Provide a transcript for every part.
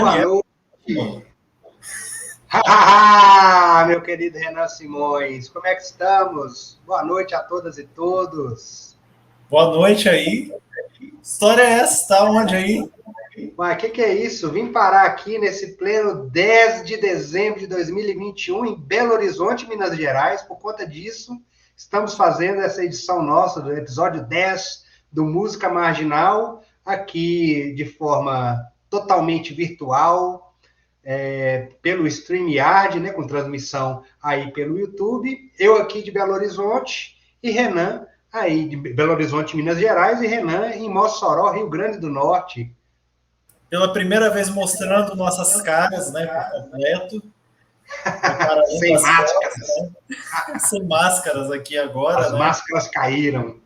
Boa Daniel. noite. Meu querido Renan Simões, como é que estamos? Boa noite a todas e todos. Boa noite aí. História é essa? Tá onde aí? Mas o que é isso? Vim parar aqui nesse pleno 10 de dezembro de 2021 em Belo Horizonte, Minas Gerais. Por conta disso, estamos fazendo essa edição nossa do episódio 10 do Música Marginal, aqui de forma totalmente virtual, pelo StreamYard, né, com transmissão aí pelo YouTube. Eu aqui de Belo Horizonte e Renan aí de Belo Horizonte, Minas Gerais, e Renan em Mossoró, Rio Grande do Norte. Pela primeira vez mostrando nossas caras, né, por completo. Sem máscaras. Fotos, né? Sem máscaras aqui agora, As né? máscaras caíram.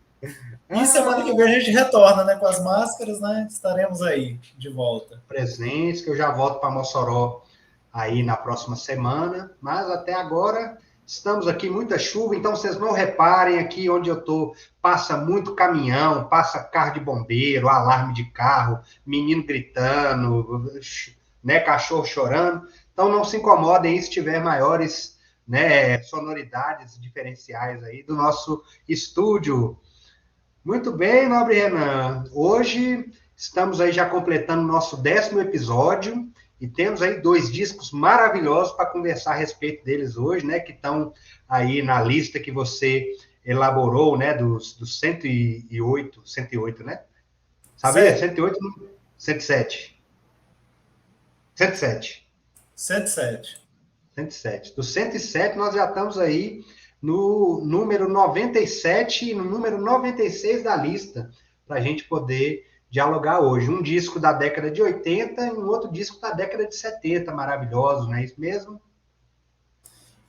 E semana que vem a gente retorna, né, com as máscaras, né? Estaremos aí de volta. Presentes, que eu já volto para Mossoró aí na próxima semana, mas até agora estamos aqui, muita chuva, então vocês não reparem aqui onde eu tô, passa muito caminhão, passa carro de bombeiro, alarme de carro, menino gritando, né, cachorro chorando, então não se incomodem se tiver maiores, né, sonoridades diferenciais aí do nosso estúdio. Muito bem, nobre Renan. Hoje estamos aí já completando o nosso 10º episódio e temos aí 2 discos maravilhosos para conversar a respeito deles hoje, né? Que estão aí na lista que você elaborou, né? Dos 108, né? Sabia? 108, 107. 107. 107. 107. Do 107, nós já estamos aí no número 97 e no número 96 da lista, para a gente poder dialogar hoje. Um disco da década de 80 e um outro disco da década de 70, maravilhosos, não é isso mesmo?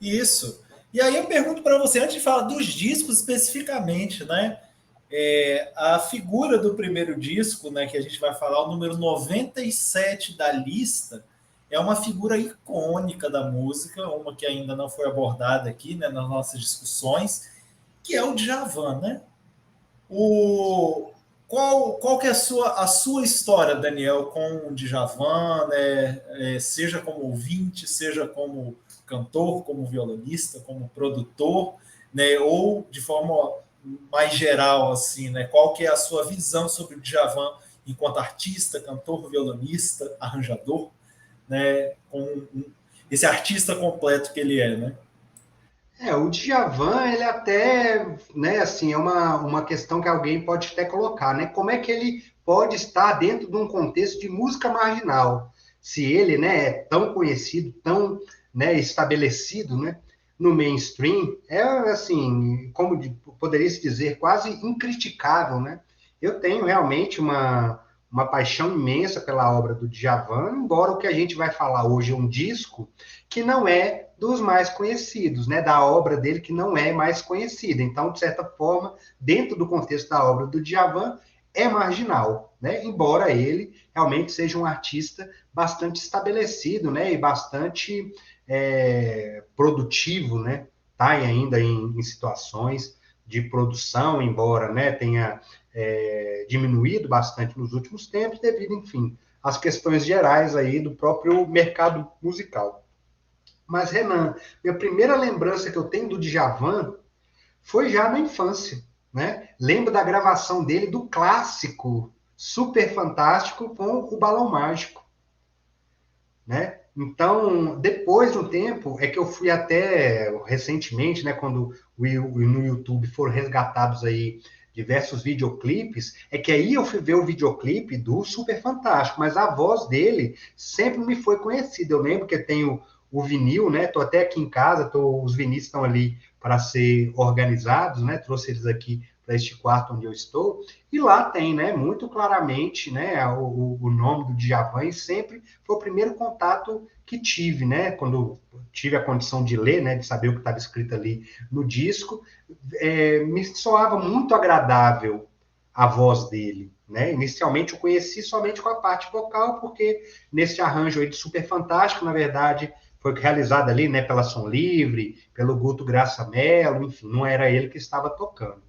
Isso. E aí eu pergunto para você, antes de falar dos discos especificamente, né? A figura do primeiro disco, né, que a gente vai falar, o número 97 da lista, é uma figura icônica da música, uma que ainda não foi abordada aqui, né, nas nossas discussões, que é o Djavan, né? Qual que é a sua história, Daniel, com o Djavan, né? Seja como ouvinte, seja como cantor, como violonista, como produtor, né? Ou de forma mais geral, assim, né? Qual que é a sua visão sobre o Djavan enquanto artista, cantor, violonista, arranjador, né? Com esse artista completo que ele é, né? O Djavan, ele até, né, assim, é uma questão que alguém pode até colocar, né? Como é que ele pode estar dentro de um contexto de música marginal? Se ele, né, é tão conhecido, tão, né, estabelecido, né, no mainstream, é, assim, como poderia se dizer, quase incriticável, né? Eu tenho realmente uma paixão imensa pela obra do Djavan, embora o que a gente vai falar hoje é um disco que não é dos mais conhecidos, né, da obra dele que não é mais conhecida. Então, de certa forma, dentro do contexto da obra do Djavan, é marginal, né? Embora ele realmente seja um artista bastante estabelecido, né, e bastante produtivo, né? Tá ainda em situações de produção, embora, né, tenha diminuído bastante nos últimos tempos, devido, enfim, às questões gerais aí do próprio mercado musical. Mas, Renan, minha primeira lembrança que eu tenho do Djavan foi já na infância, né? Lembro da gravação dele do clássico Super Fantástico com o Balão Mágico, né? Então, depois de um tempo, é que eu fui até recentemente, né, quando no YouTube foram resgatados aí diversos videoclipes, é que aí eu fui ver o videoclipe do Super Fantástico, mas a voz dele sempre me foi conhecida. Eu lembro que eu tenho o vinil, né? Tô até aqui em casa, os vinis estão ali para ser organizados, né? Trouxe eles aqui para este quarto onde eu estou, e lá tem, né, muito claramente, né, o nome do Djavan, e sempre foi o primeiro contato que tive, né, quando tive a condição de ler, né, de saber o que estava escrito ali no disco, me soava muito agradável a voz dele, né? Inicialmente eu conheci somente com a parte vocal, porque nesse arranjo aí de Super Fantástico, na verdade, foi realizado ali, né, pela Som Livre, pelo Guto Graça Mello, enfim, não era ele que estava tocando.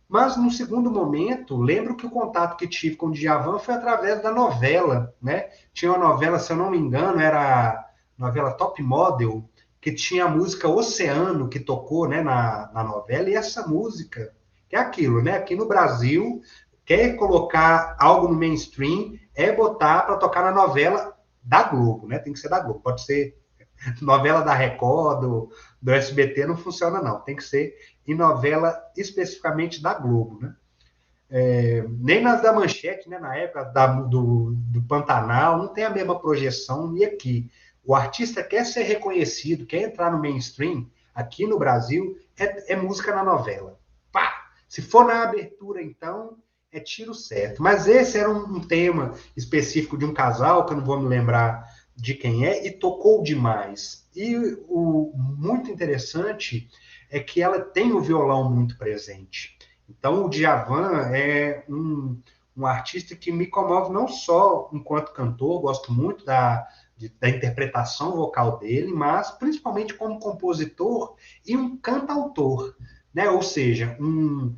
Mas, no segundo momento, lembro que o contato que tive com o Djavan foi através da novela, né? Tinha uma novela, se eu não me engano, era a novela Top Model, que tinha a música Oceano, que tocou, né, na novela, e essa música, que é aquilo, né? Aqui no Brasil, quer colocar algo no mainstream, é botar para tocar na novela da Globo, né? Tem que ser da Globo, pode ser novela da Record, do SBT, não funciona, não. Tem que ser em novela especificamente da Globo, né? Nem nas da Manchete, né? Na época do Pantanal, não tem a mesma projeção. E aqui, o artista quer ser reconhecido, quer entrar no mainstream, aqui no Brasil, é música na novela. Pá! Se for na abertura, então, é tiro certo. Mas esse era um tema específico de um casal, que eu não vou me lembrar de quem é, e tocou demais. E o muito interessante é que ela tem o violão muito presente. Então, o Djavan é um artista que me comove não só enquanto cantor, gosto muito da interpretação vocal dele, mas principalmente como compositor e um cantautor, né? Ou seja, um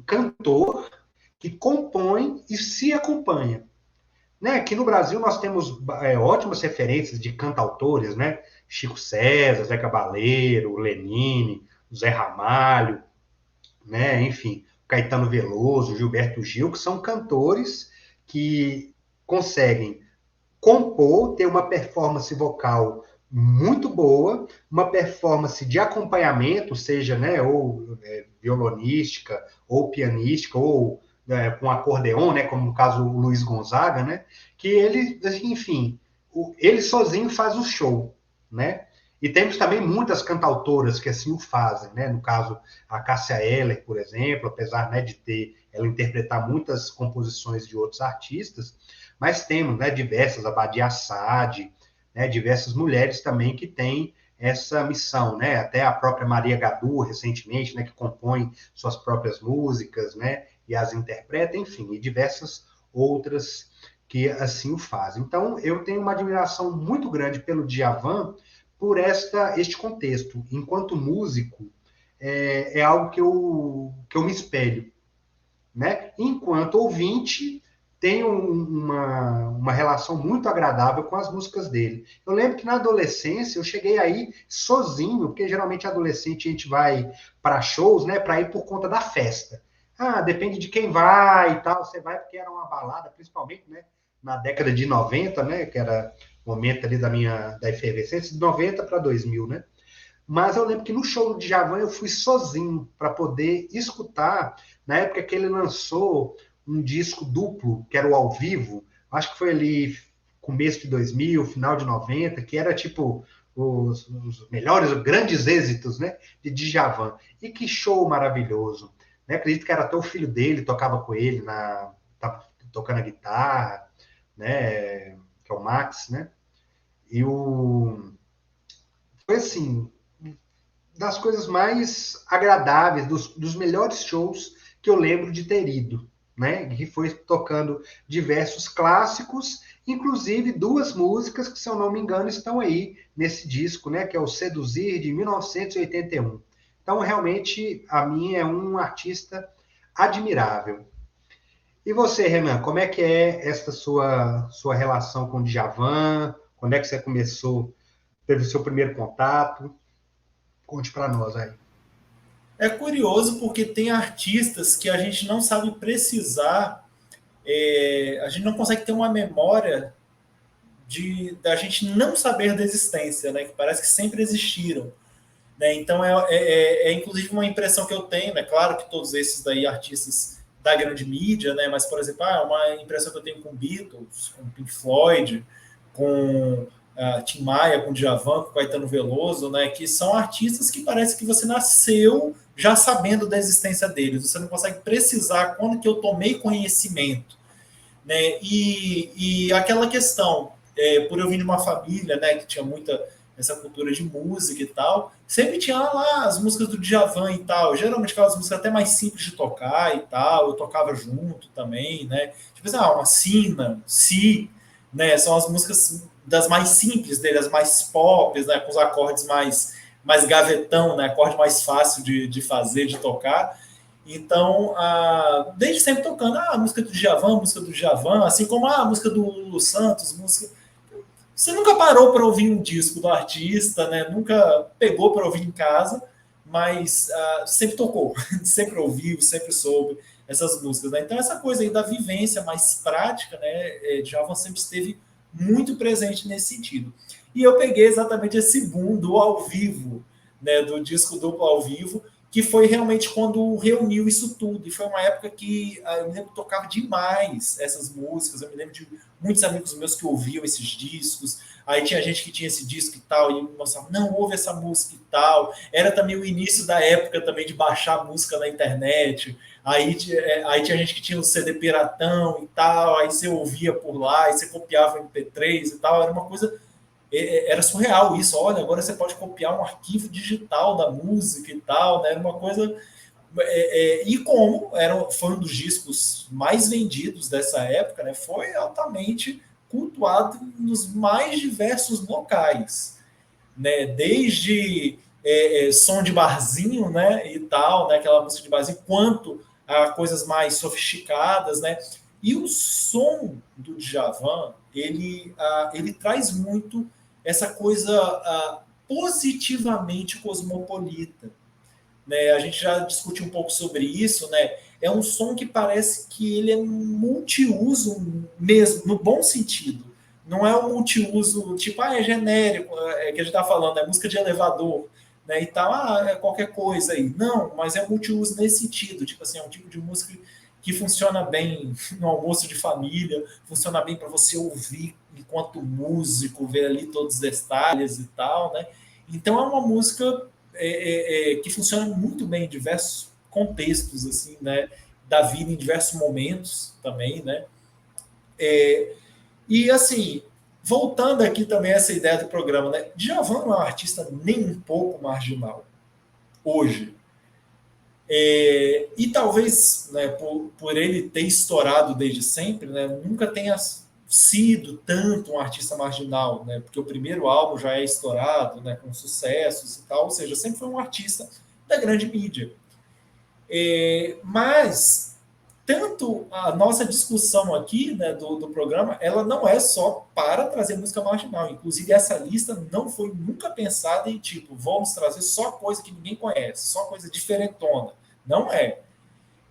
cantor que compõe e se acompanha. Né? Aqui no Brasil nós temos ótimas referências de cantautores, né? Chico César, Zé Cabaleiro, Lenine, Zé Ramalho, né? Enfim, Caetano Veloso, Gilberto Gil, que são cantores que conseguem compor, ter uma performance vocal muito boa, uma performance de acompanhamento, seja, né, ou violonística, ou pianística, ou com acordeon, né, como no caso o Luiz Gonzaga, né, que ele, enfim, ele sozinho faz o show, né? E temos também muitas cantautoras que assim o fazem, né? No caso, a Cássia Eller, por exemplo, apesar, né, de ter ela interpretar muitas composições de outros artistas, mas temos, né, diversas, a Badia Assad, né, diversas mulheres também que têm essa missão, né? Até a própria Maria Gadu, recentemente, né, que compõe suas próprias músicas, né, e as interpreta, enfim, e diversas outras que assim o fazem. Então, eu tenho uma admiração muito grande pelo Djavan por este contexto. Enquanto músico, é algo que eu me espelho, né? Enquanto ouvinte, tenho uma relação muito agradável com as músicas dele. Eu lembro que na adolescência eu cheguei aí sozinho, porque geralmente adolescente a gente vai para shows, né, para ir por conta da festa. Ah, depende de quem vai e tal, você vai porque era uma balada, principalmente, né, na década de 90, né, que era o momento ali da efervescência, de 90 para 2000, né? Mas eu lembro que no show do Djavan eu fui sozinho para poder escutar, na época que ele lançou um disco duplo, que era o Ao Vivo, acho que foi ali começo de 2000, final de 90, que era tipo os melhores, os grandes êxitos, né, de Djavan. E que show maravilhoso. Né? Acredito que era até o filho dele, tocava com ele, tava tocando a guitarra, né, que é o Max, né? E foi assim, das coisas mais agradáveis, dos melhores shows que eu lembro de ter ido, né? Que foi tocando diversos clássicos, inclusive duas músicas que, se eu não me engano, estão aí nesse disco, né? Que é o Seduzir, de 1981. Então, realmente, a mim é um artista admirável. E você, Renan, como é que é essa sua relação com o Djavan? Quando é que você começou, teve o seu primeiro contato? Conte para nós aí. É curioso porque tem artistas que a gente não sabe precisar, a gente não consegue ter uma memória da gente não saber da existência, né? Que parece que sempre existiram. Né? Então, inclusive uma impressão que eu tenho, né? Claro que todos esses daí artistas da grande mídia, né? Mas, por exemplo, uma impressão que eu tenho com Beatles, com Pink Floyd, com Tim Maia, com Djavan, com Caetano Veloso, né? Que são artistas que parece que você nasceu já sabendo da existência deles. Você não consegue precisar quando que eu tomei conhecimento. Né? E aquela questão, por eu vir de uma família, né, que tinha muita essa cultura de música e tal, sempre tinha lá as músicas do Djavan e tal, geralmente aquelas músicas até mais simples de tocar e tal, eu tocava junto também, né, tipo assim, uma Sina, Si, né, são as músicas das mais simples dele, as mais pop, né, com os acordes mais gavetão, né, acorde mais fácil de fazer, de tocar. Então, desde sempre tocando a música do Djavan, assim como a música do Lulu Santos, música... Você nunca parou para ouvir um disco do artista, né? Nunca pegou para ouvir em casa, mas sempre tocou, sempre ouviu, sempre soube essas músicas, né? Então, essa coisa aí da vivência mais prática, né? Djavan sempre esteve muito presente nesse sentido. E eu peguei exatamente esse boom do ao vivo, né? Do disco duplo ao vivo, que foi realmente quando reuniu isso tudo. E foi uma época que eu me lembro que tocava demais essas músicas. Eu me lembro de muitos amigos meus que ouviam esses discos. Aí tinha gente que tinha esse disco e tal, e mostrava, não, ouve essa música e tal. Era também o início da época também de baixar música na internet. Aí tinha gente que tinha um CD piratão e tal, aí você ouvia por lá, aí você copiava MP3 e tal. Era uma coisa... Era surreal isso. Olha, agora você pode copiar um arquivo digital da música e tal, né? Era uma coisa... e como foi um dos discos mais vendidos dessa época, né? Foi altamente cultuado nos mais diversos locais, né? Desde som de barzinho, né? E tal, né? Aquela música de barzinho, quanto a coisas mais sofisticadas, né? E o som do Djavan, ele traz muito essa coisa positivamente cosmopolita, né? A gente já discutiu um pouco sobre isso, né? É um som que parece que ele é multiuso mesmo, no bom sentido. Não é um multiuso tipo, é genérico, que a gente está falando, é música de elevador, né? E tal, é qualquer coisa aí. Não, mas é multiuso nesse sentido. Tipo assim, é um tipo de música que funciona bem no almoço de família, funciona bem para você ouvir enquanto músico, ver ali todos os detalhes e tal, né? Então é uma música que funciona muito bem em diversos contextos assim, né, da vida, em diversos momentos também, né? E assim, voltando aqui também a essa ideia do programa, né? Djavan não é um artista nem um pouco marginal hoje. E talvez, né, por ele ter estourado desde sempre, né, nunca tenha sido tanto um artista marginal, né, porque o primeiro álbum já é estourado, né, com sucessos e tal, ou seja, sempre foi um artista da grande mídia. Mas tanto a nossa discussão aqui, né, do programa, ela não é só para trazer música marginal. Inclusive, essa lista não foi nunca pensada em tipo, vamos trazer só coisa que ninguém conhece, só coisa diferentona. Não é.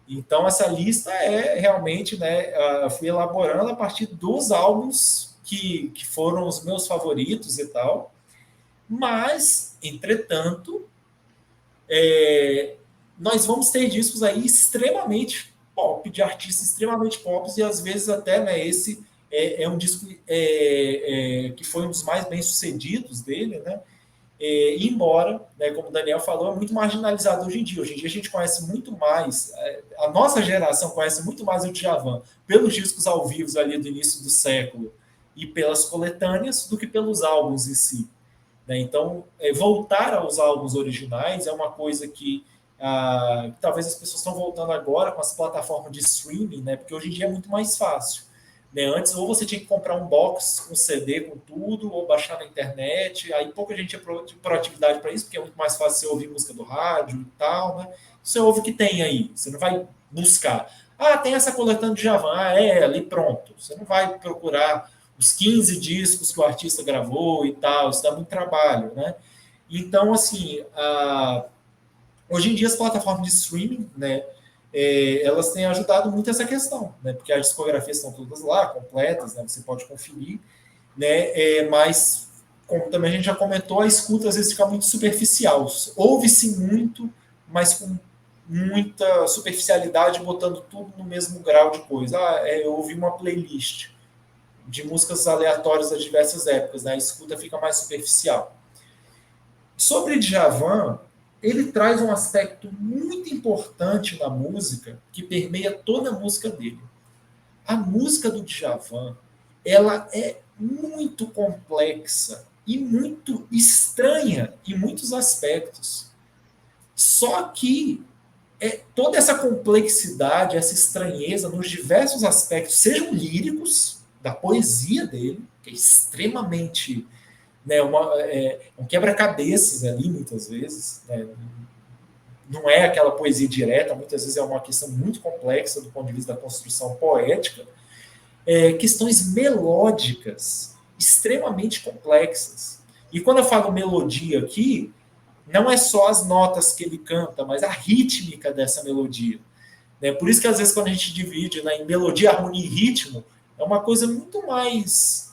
Então, essa lista é realmente, né, eu fui elaborando a partir dos álbuns que foram os meus favoritos e tal. Mas, entretanto, nós vamos ter discos aí extremamente pop, de artistas extremamente pop, e às vezes até, né, esse é um disco que foi um dos mais bem sucedidos dele, né? Embora, né, como o Daniel falou, é muito marginalizado hoje em dia. Hoje em dia a gente conhece muito mais, a nossa geração conhece muito mais o Djavan pelos discos ao vivo ali do início do século e pelas coletâneas do que pelos álbuns em si. Né? Então, voltar aos álbuns originais é uma coisa que talvez as pessoas estão voltando agora com as plataformas de streaming, né? Porque hoje em dia é muito mais fácil. Né? Antes, ou você tinha que comprar um box com CD com tudo, ou baixar na internet. Aí pouca gente tinha proatividade para isso, porque é muito mais fácil você ouvir música do rádio e tal. Né? Você ouve o que tem aí, você não vai buscar. Tem essa coletânea de Djavan, ali pronto. Você não vai procurar os 15 discos que o artista gravou e tal, isso dá muito trabalho, né? Então, assim, hoje em dia as plataformas de streaming, né, elas têm ajudado muito essa questão, né? Porque as discografias estão todas lá, completas, né? Você pode conferir, né? Mas, como também a gente já comentou, a escuta às vezes fica muito superficial. Ouve-se muito, mas com muita superficialidade, botando tudo no mesmo grau de coisa. Eu ouvi uma playlist de músicas aleatórias das diversas épocas, né? A escuta fica mais superficial. Sobre Djavan, ele traz um aspecto muito importante na música que permeia toda a música dele. A música do Djavan, ela é muito complexa e muito estranha em muitos aspectos. Só que toda essa complexidade, essa estranheza nos diversos aspectos, sejam líricos, da poesia dele, que é extremamente, né, um quebra-cabeças ali, muitas vezes, né, não é aquela poesia direta, muitas vezes é uma questão muito complexa do ponto de vista da construção poética, questões melódicas extremamente complexas. E quando eu falo melodia aqui, não é só as notas que ele canta, mas a rítmica dessa melodia. Né? Por isso que às vezes quando a gente divide, né, em melodia, harmonia e ritmo, é uma coisa muito mais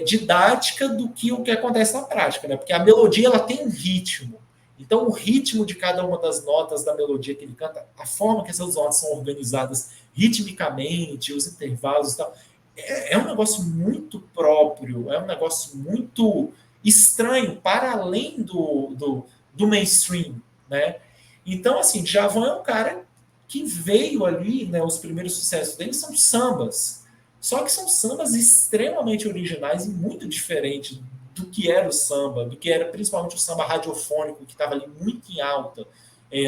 didática do que o que acontece na prática, né? Porque a melodia ela tem um ritmo. Então, o ritmo de cada uma das notas da melodia que ele canta, a forma que essas notas são organizadas ritmicamente, os intervalos e tal, é um negócio muito próprio, é um negócio muito estranho, para além do mainstream, né? Então, assim, Djavan é um cara que veio ali, né, os primeiros sucessos dele são sambas, só que são sambas extremamente originais e muito diferentes do que era o samba, do que era principalmente o samba radiofônico, que estava ali muito em alta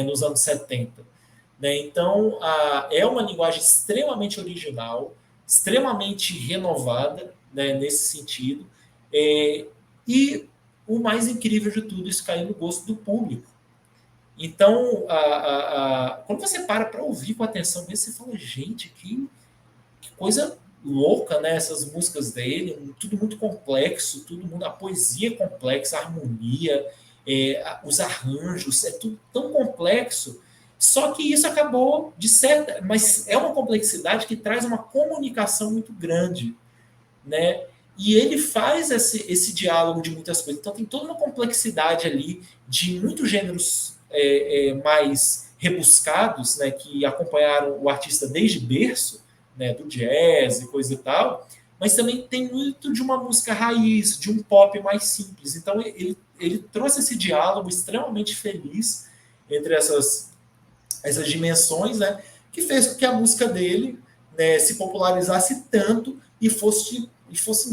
nos anos 70. Né? Então, é uma linguagem extremamente original, extremamente renovada, né, nesse sentido, e o mais incrível de tudo, isso caiu no gosto do público. Então, quando você para ouvir com atenção, você fala, gente, que coisa louca, né? Essas músicas dele, tudo muito complexo, a poesia complexa, a harmonia, os arranjos, é tudo tão complexo. Só que isso acabou de certa, mas é uma complexidade que traz uma comunicação muito grande, né? E ele faz esse diálogo de muitas coisas. Então tem toda uma complexidade ali de muitos gêneros mais rebuscados, né, que acompanharam o artista desde berço, né, do jazz e coisa e tal, mas também tem muito de uma música raiz, de um pop mais simples. Então ele trouxe esse diálogo extremamente feliz entre essas dimensões, né, que fez com que a música dele, né, se popularizasse tanto e fossem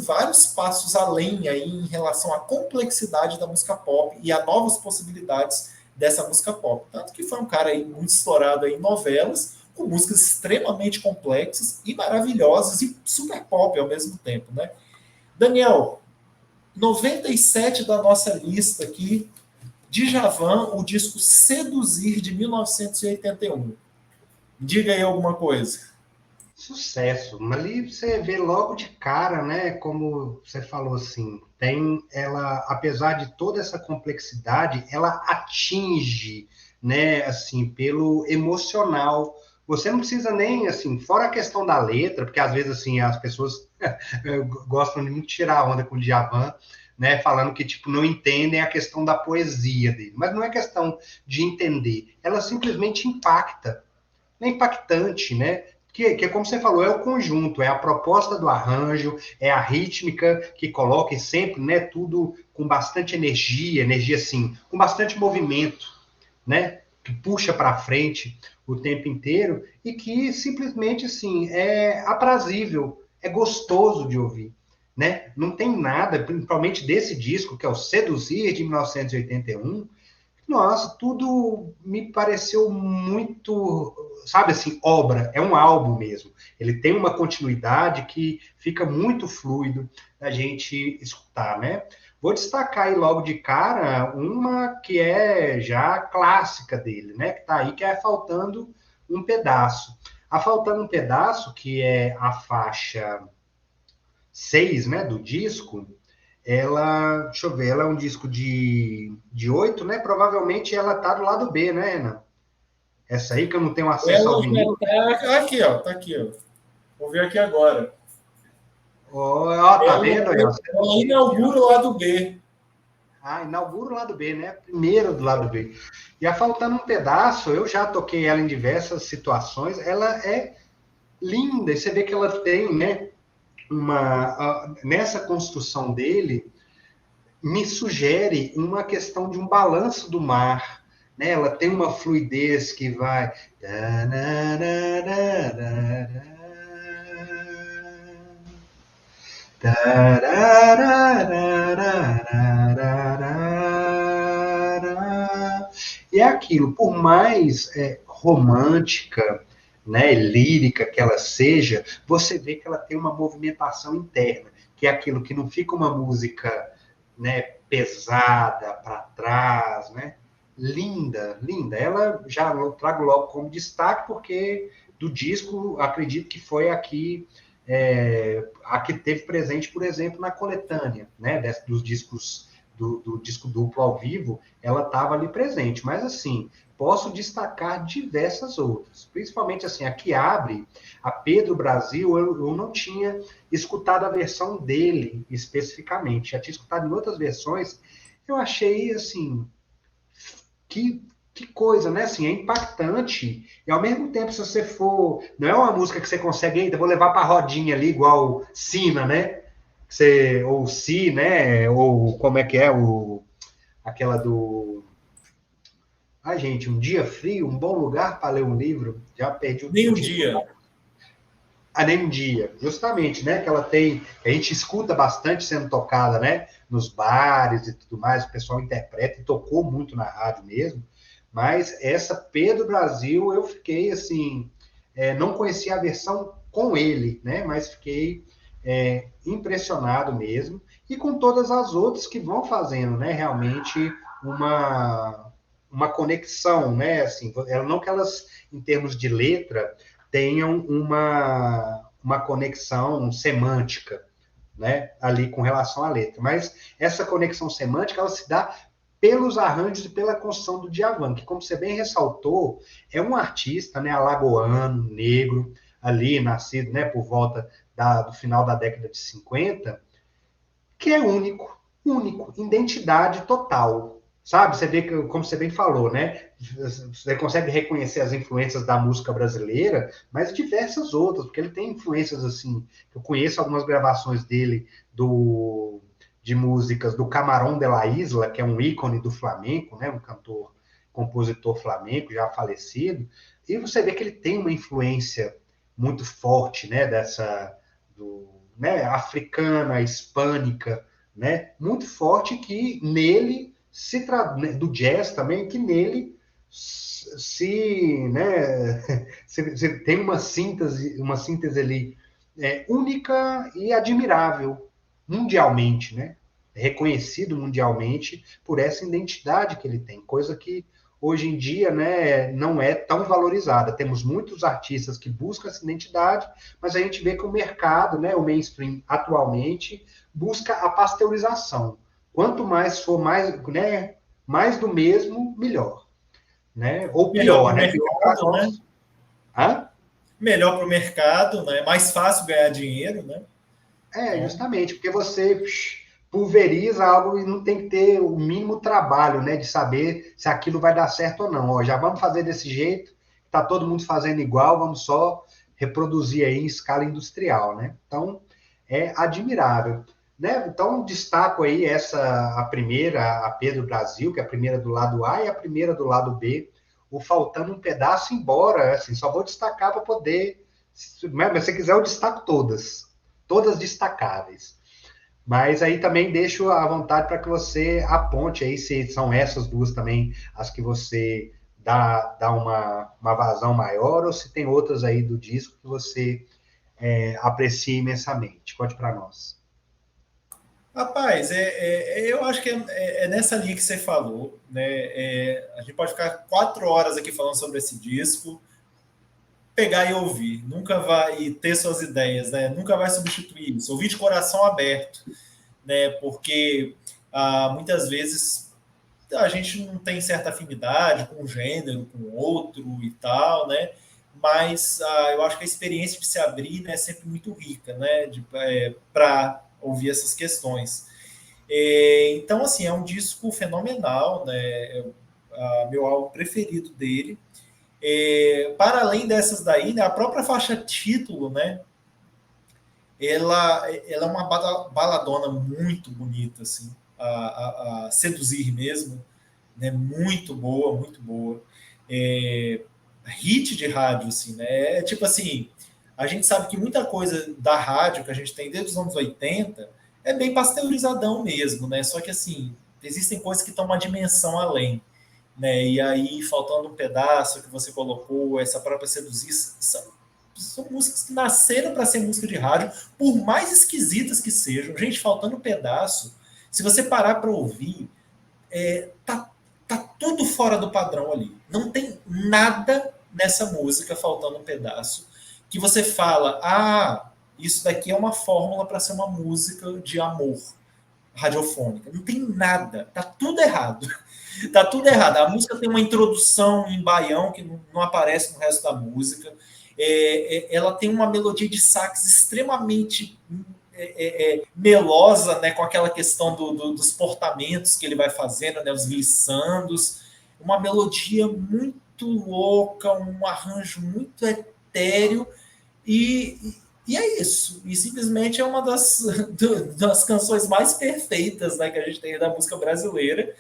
vários passos além aí em relação à complexidade da música pop e a novas possibilidades dessa música pop. Tanto que foi um cara aí muito estourado aí em novelas, com músicas extremamente complexas e maravilhosas e super pop ao mesmo tempo, né? Daniel, 97 da nossa lista aqui, Djavan, o disco Seduzir, de 1981. Diga aí alguma coisa. Sucesso. Mas ali você vê logo de cara, né? Como você falou assim, ela, apesar de toda essa complexidade, ela atinge, né? Assim, pelo emocional. Você não precisa nem, assim, fora a questão da letra, porque às vezes, assim, as pessoas gostam de muito tirar a onda com o Djavan, né? Falando que, tipo, não entendem a questão da poesia dele. Mas não é questão de entender. Ela simplesmente impacta. É impactante, né? Que, como você falou, é o conjunto, é a proposta do arranjo, é a rítmica que coloca e sempre, né, tudo com bastante energia assim, com bastante movimento, né, que puxa para frente o tempo inteiro e que simplesmente assim é aprazível, é gostoso de ouvir, né? Não tem nada, principalmente desse disco que é o Seduzir de 1981. Nossa, tudo me pareceu muito, sabe assim, obra, é um álbum mesmo. Ele tem uma continuidade que fica muito fluido da gente escutar, né? Vou destacar aí logo de cara uma que é já clássica dele, né? Que tá aí, que é Faltando um Pedaço. A Faltando um Pedaço, que é a faixa 6, né, do disco, ela, deixa eu ver, ela é um disco de 8, né? Provavelmente ela tá do lado B, né, Renan? Essa aí que eu não tenho acesso ao Ela vinil. já tá aqui, ó. Tá aqui, ó. Vou ver aqui agora. Ó, tá vendo aí? Ela inaugura o lado B. Ah, inaugura o lado B, né? Primeiro do lado B. E a Faltando um Pedaço, eu já toquei ela em diversas situações, ela é linda, e você vê que ela tem, né, nessa construção dele, me sugere uma questão de um balanço do mar, né? Ela tem uma fluidez que vai e é aquilo, por mais romântica, né, lírica que ela seja, você vê que ela tem uma movimentação interna, que é aquilo que não fica uma música, né, pesada para trás, né? linda, linda. Ela já eu trago logo como destaque, porque do disco, acredito que foi a que teve presente, por exemplo, na coletânea, né, dos discos, do disco duplo ao vivo, ela estava ali presente. Mas, assim, posso destacar diversas outras, principalmente, assim, a que abre, a Pedro Brasil, eu não tinha escutado a versão dele especificamente, já tinha escutado em outras versões, eu achei, assim, que, que coisa, né? Assim, é impactante. E ao mesmo tempo, se você for. Não é uma música que você consegue, eita, vou levar para rodinha ali, igual Sina, né? Você, ou Si, né? Ou como é que é? Aquela do. Ai, gente, um dia frio, um bom lugar para ler um livro. Já perdi Nem o um título. dia. A Nem um dia, justamente, né? Que ela tem. A gente escuta bastante sendo tocada, né? Nos bares e tudo mais, o pessoal interpreta e tocou muito na rádio mesmo. Mas essa Pedro Brasil, eu fiquei assim, não conhecia a versão com ele, né? Mas fiquei impressionado mesmo. E com todas as outras que vão fazendo, né? Realmente uma conexão, né? Assim, não que elas, em termos de letra, tenham uma conexão semântica, né? Ali com relação à letra. Mas essa conexão semântica, ela se dá pelos arranjos e pela construção do Djavan, que, como você bem ressaltou, é um artista, né, alagoano, negro, ali, nascido, né, por volta do final da década de 50, que é único, único, identidade total. Sabe? Você vê que, como você bem falou, né? Você consegue reconhecer as influências da música brasileira, mas diversas outras, porque ele tem influências assim. Eu conheço algumas gravações dele de músicas do Camarón de la Isla, que é um ícone do flamenco, né? Um cantor, compositor flamenco já falecido, e você vê que ele tem uma influência muito forte, né? Né, africana, hispânica, né, muito forte, que nele do jazz também, que nele né, se tem uma síntese ali única e admirável mundialmente, né? Reconhecido mundialmente por essa identidade que ele tem, coisa que hoje em dia, né, não é tão valorizada. Temos muitos artistas que buscam essa identidade, mas a gente vê que o mercado, né, o mainstream atualmente, busca a pasteurização. Quanto mais for né, mais do mesmo, melhor. Né? Ou Melhor para pior, o né? Pior para mercado, né? nós. Hã? Melhor para o mercado, né? Mais fácil ganhar dinheiro, né? Então, Justamente, porque você pulveriza algo e não tem que ter o mínimo trabalho, né, de saber se aquilo vai dar certo ou não. Ó, já vamos fazer desse jeito, está todo mundo fazendo igual, vamos só reproduzir aí em escala industrial, né? Então, é admirável. Né? Então, destaco aí a primeira, a Pedro Brasil, que é a primeira do lado A e a primeira do lado B, o Faltando um Pedaço, embora, assim, só vou destacar para poder, mas se quiser eu destaco todas destacáveis. Mas aí também deixo à vontade para que você aponte aí se são essas duas também as que você dá uma vazão maior, ou se tem outras aí do disco que você aprecia imensamente. Conte para nós. rapaz, eu acho que é nessa linha que você falou, né? A gente pode ficar 4 horas aqui falando sobre esse disco, pegar e ouvir, nunca vai ter suas ideias, né? Nunca vai substituir isso. Ouvir de coração aberto, né? Porque muitas vezes a gente não tem certa afinidade com um gênero, com outro e tal, né? Mas eu acho que a experiência de se abrir, né, é sempre muito rica, né? Para ouvir essas questões. Então, assim, é um disco fenomenal, né? Meu álbum preferido dele. Para além dessas daí, né, a própria faixa título, né? Ela é uma baladona muito bonita, assim, a seduzir mesmo, né? Muito boa, muito boa. Hit de rádio, assim, né? É tipo assim, a gente sabe que muita coisa da rádio que a gente tem desde os anos 80 é bem pasteurizadão mesmo, né? Só que assim, existem coisas que estão uma dimensão além, né? E aí, faltando um pedaço que você colocou, essa própria seduzir, são músicas que nasceram para ser música de rádio, por mais esquisitas que sejam. Gente, faltando um pedaço, se você parar para ouvir, tá tudo fora do padrão ali. Não tem nada nessa música, faltando um pedaço, que você fala, isso daqui é uma fórmula para ser uma música de amor radiofônica. Não tem nada, tá tudo errado. Tá tudo errado. A música tem uma introdução em baião que não aparece no resto da música. Ela tem uma melodia de sax extremamente melosa, né, com aquela questão dos portamentos que ele vai fazendo, né, os glissandos. Uma melodia muito louca, um arranjo muito etéreo. E é isso. E simplesmente é uma das canções mais perfeitas, né, que a gente tem da música brasileira.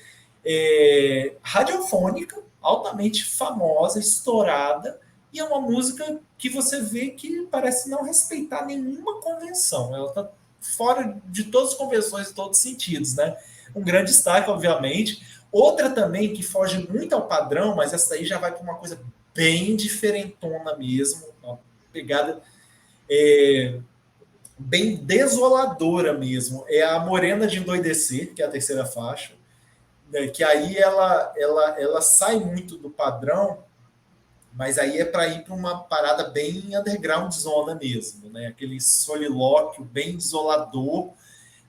Radiofônica, altamente famosa, estourada, e é uma música que você vê que parece não respeitar nenhuma convenção. Ela está fora de todas as convenções em todos os sentidos, né? Um grande destaque, obviamente. Outra também que foge muito ao padrão, mas essa aí já vai para uma coisa bem diferentona mesmo, uma pegada bem desoladora mesmo. É a Morena de Endoidecer, que é a terceira faixa, né, que aí ela sai muito do padrão, mas aí é para ir para uma parada bem underground zona mesmo, né? Aquele solilóquio bem desolador,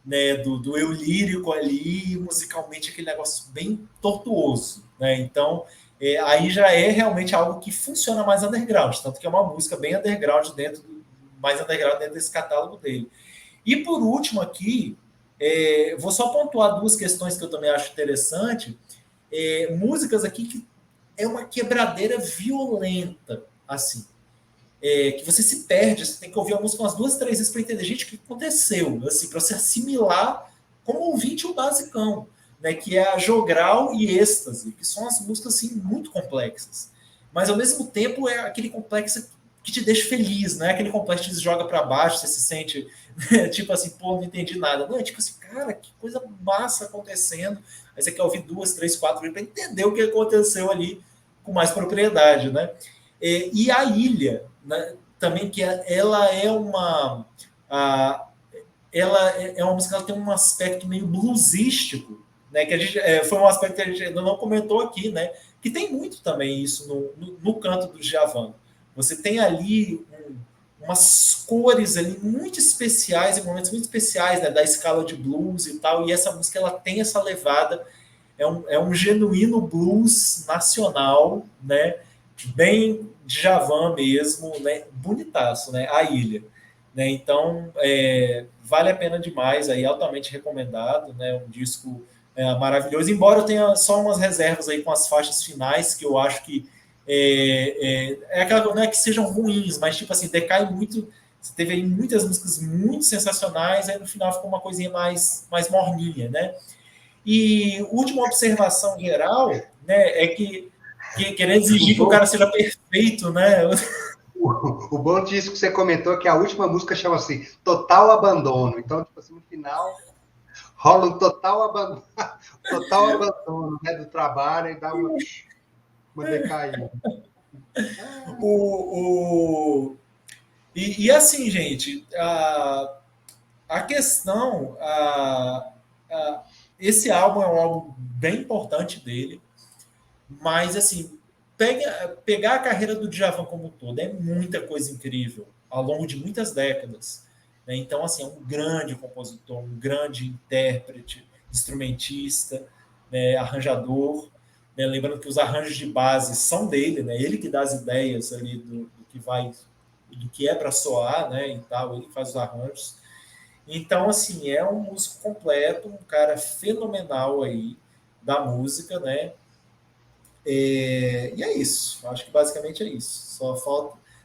né? Do eu lírico ali, musicalmente aquele negócio bem tortuoso, né? Então aí já é realmente algo que funciona mais underground, tanto que é uma música bem underground mais underground dentro desse catálogo dele. E por último aqui, vou só pontuar duas questões que eu também acho interessante. Músicas aqui que é uma quebradeira violenta, assim. Que você se perde, você tem que ouvir a música umas 2, 3 vezes para entender, gente, o que aconteceu? Assim, para você assimilar como ouvinte o basicão, né? Que é a Jogral e Êxtase, que são as músicas assim, muito complexas. Mas, ao mesmo tempo, é aquele complexo que te deixa feliz, né? Aquele complexo que te joga para baixo, você se sente tipo assim, pô, não entendi nada. Não, é tipo assim, cara, que coisa massa acontecendo. Aí você quer ouvir 2, 3, 4 vezes para entender o que aconteceu ali com mais propriedade, né? E a Ilha, né, também, que ela é uma... ela é uma música que tem um aspecto meio bluesístico, né? Que a gente, foi um aspecto que a gente ainda não comentou aqui, né? Que tem muito também isso no canto do Djavan. Você tem ali umas cores ali muito especiais, em momentos muito especiais, né, da escala de blues e tal, e essa música ela tem essa levada, é um genuíno blues nacional, né, bem Djavan mesmo, né, bonitaço, né, A Ilha. Né, então, vale a pena demais, aí, altamente recomendado, né, um disco maravilhoso, embora eu tenha só umas reservas aí com as faixas finais, que eu acho que aquela, não é que sejam ruins, mas tipo assim, decai muito. Você teve aí muitas músicas muito sensacionais, aí no final ficou uma coisinha mais morninha, né? E última observação geral, né, é que querendo exigir que o cara seja perfeito, né? O bom disso que você comentou é que a última música chama-se Total Abandono. Então, tipo assim, no final rola um total abandono, né, do trabalho e dá uma decaída. E assim, gente, a questão, esse álbum é um álbum bem importante dele, mas assim, pegar a carreira do Djavan como um todo é muita coisa incrível, ao longo de muitas décadas. Né? Então, assim, é um grande compositor, um grande intérprete, instrumentista, né, arranjador. Né? Lembrando que os arranjos de base são dele, né? Ele que dá as ideias ali do que é para soar, né? E tal, ele faz os arranjos. Então, assim, é um músico completo, um cara fenomenal aí da música, né? E é isso. Acho que basicamente é isso.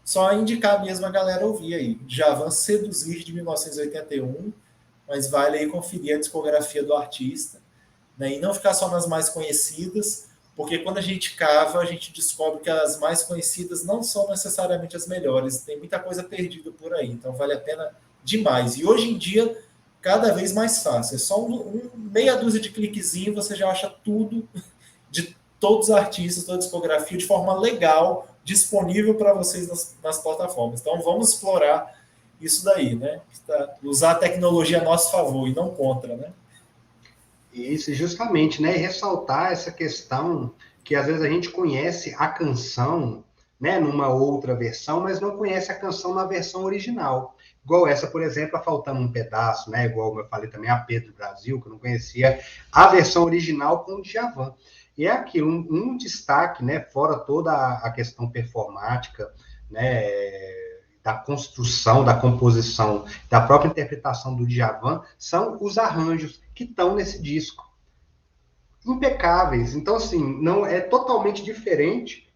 Só indicar mesmo a galera ouvir aí. Djavan Seduzir, de 1981, mas vale aí conferir a discografia do artista, né? E não ficar só nas mais conhecidas, porque quando a gente cava, a gente descobre que as mais conhecidas não são necessariamente as melhores. Tem muita coisa perdida por aí, então vale a pena demais. E hoje em dia, cada vez mais fácil. É só meia dúzia de cliquezinho, você já acha tudo de todos os artistas, toda a discografia, de forma legal, disponível para vocês nas plataformas. Então vamos explorar isso daí, né? Usar a tecnologia a nosso favor e não contra, né? Isso, justamente, né? E ressaltar essa questão que às vezes a gente conhece a canção, né, numa outra versão, mas não conhece a canção na versão original. Igual essa, por exemplo, a Faltando um Pedaço, né? Igual eu falei também a Pedro Brasil, que eu não conhecia a versão original com o Djavan. E é aqui um destaque, né? Fora toda a questão performática, né? Da construção, da composição, da própria interpretação do Djavan, são os arranjos que estão nesse disco. Impecáveis. Então, assim, não é totalmente diferente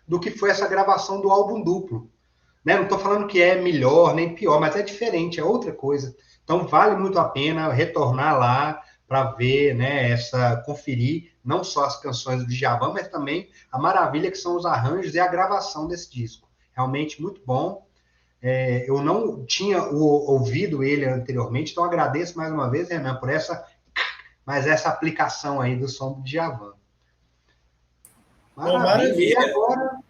do que foi essa gravação do álbum duplo. Né? Não estou falando que é melhor nem pior, mas é diferente, é outra coisa. Então, vale muito a pena retornar lá para ver, né, conferir não só as canções do Djavan, mas também a maravilha que são os arranjos e a gravação desse disco. Realmente muito bom. Eu não tinha ouvido ele anteriormente, então agradeço mais uma vez, Renan, por essa aplicação aí do som do Djavan. Bom, Maravilha. E maravilha. agora,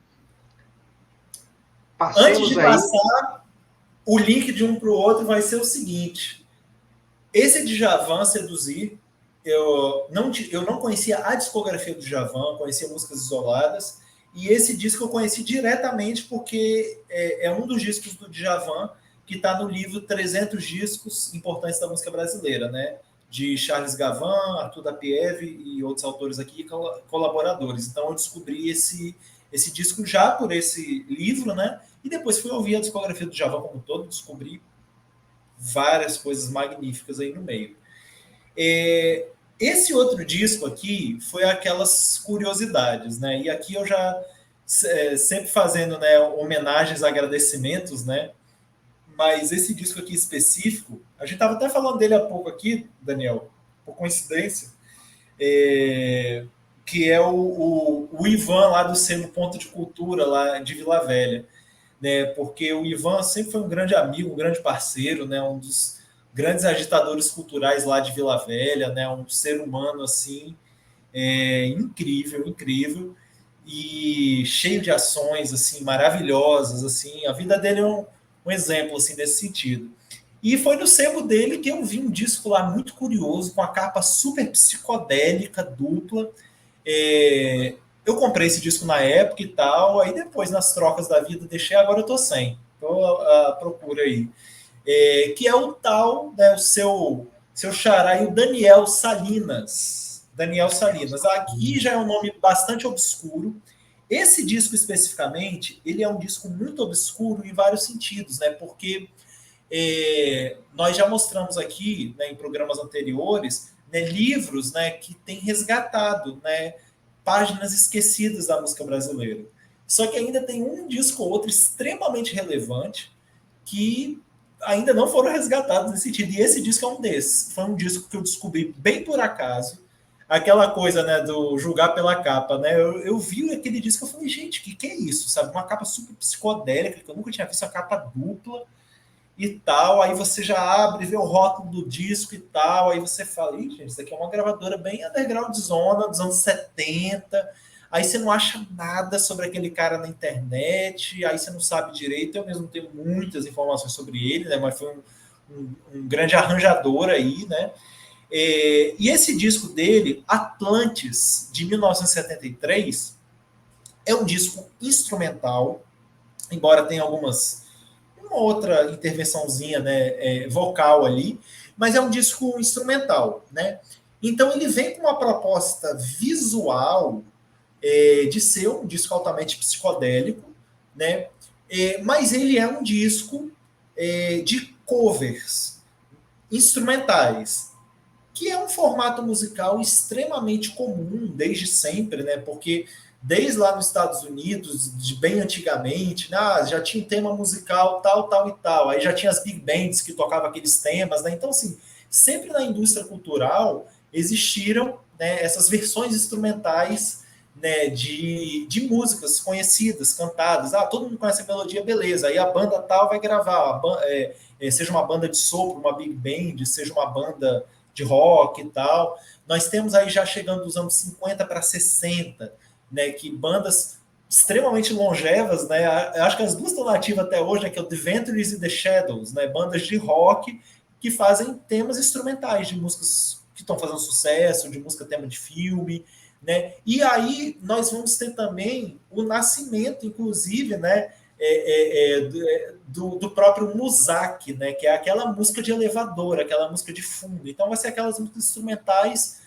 Antes de aí. passar, o link de um para o outro vai ser o seguinte. Esse Djavan, Seduzir, eu não conhecia a discografia do Djavan, conhecia músicas isoladas, e esse disco eu conheci diretamente porque é um dos discos do Djavan que está no livro 300 discos importantes da música brasileira, né? De Charles Gavan, Arthur da Pieve e outros autores aqui, colaboradores. Então eu descobri esse disco já por esse livro, né? E depois fui ouvir a discografia do Djavan como um todo, descobri várias coisas magníficas aí no meio. Esse outro disco aqui foi aquelas curiosidades, né? E aqui eu já sempre fazendo, né, homenagens, agradecimentos, né? Mas esse disco aqui específico, a gente estava até falando dele há pouco aqui, Daniel, por coincidência, que é o Ivan lá do selo Ponto de Cultura lá de Vila Velha, né? Porque o Ivan sempre foi um grande amigo, um grande parceiro, né? Um dos grandes agitadores culturais lá de Vila Velha, né? Um ser humano assim incrível, incrível e cheio de ações assim maravilhosas, assim. A vida dele é um exemplo assim nesse sentido. E foi no sebo dele que eu vi um disco lá muito curioso, com a capa super psicodélica, dupla. Eu comprei esse disco na época e tal, aí depois nas trocas da vida deixei, agora eu tô sem. Tô à procura aí. Que é o tal, né, o seu xará, o Daniel Salinas. Daniel Salinas. Aqui já é um nome bastante obscuro. Esse disco especificamente, ele é um disco muito obscuro em vários sentidos, né? Porque nós já mostramos aqui, né, em programas anteriores, né, livros, né, que têm resgatado, né, páginas esquecidas da música brasileira. Só que ainda tem um disco ou outro extremamente relevante que ainda não foram resgatados nesse sentido. E esse disco é um desses. Foi um disco que eu descobri bem por acaso. Aquela coisa, né, do julgar pela capa, né? Eu vi aquele disco e falei, gente, que é isso? Sabe? Uma capa super psicodélica, que eu nunca tinha visto, uma capa dupla e tal. Aí você já abre, vê o rótulo do disco e tal. Aí você fala, gente, isso aqui é uma gravadora bem underground zona, dos anos 70. Aí você não acha nada sobre aquele cara na internet, aí você não sabe direito. Eu mesmo tenho muitas informações sobre ele, né? Mas foi um grande arranjador aí, né? E esse disco dele, Atlantis, de 1973, é um disco instrumental, embora tenha uma outra intervençãozinha, né, vocal ali, mas é um disco instrumental, né? Então ele vem com uma proposta visual de ser um disco altamente psicodélico, né? Mas ele é um disco de covers instrumentais, que é um formato musical extremamente comum desde sempre, né? Porque desde lá nos Estados Unidos, de bem antigamente, né? Já tinha um tema musical tal, tal e tal. Aí já tinha as big bands que tocavam aqueles temas, né? Então, assim, sempre na indústria cultural existiram, né, essas versões instrumentais, né, de músicas conhecidas, cantadas. Todo mundo conhece a melodia, beleza. Aí a banda tal vai gravar, seja uma banda de sopro, uma big band, seja uma banda de rock e tal. Nós temos aí já chegando dos anos 50 para 60, né, que bandas extremamente longevas, né, acho que as duas estão nativas até hoje, né, que é o The Ventures e The Shadows, né, bandas de rock que fazem temas instrumentais de músicas que que estão fazendo sucesso, de música tema de filme, né? E aí nós vamos ter também o nascimento, inclusive, né, do próprio Muzak, né, que é aquela música de elevador, aquela música de fundo. Então vai ser aquelas músicas instrumentais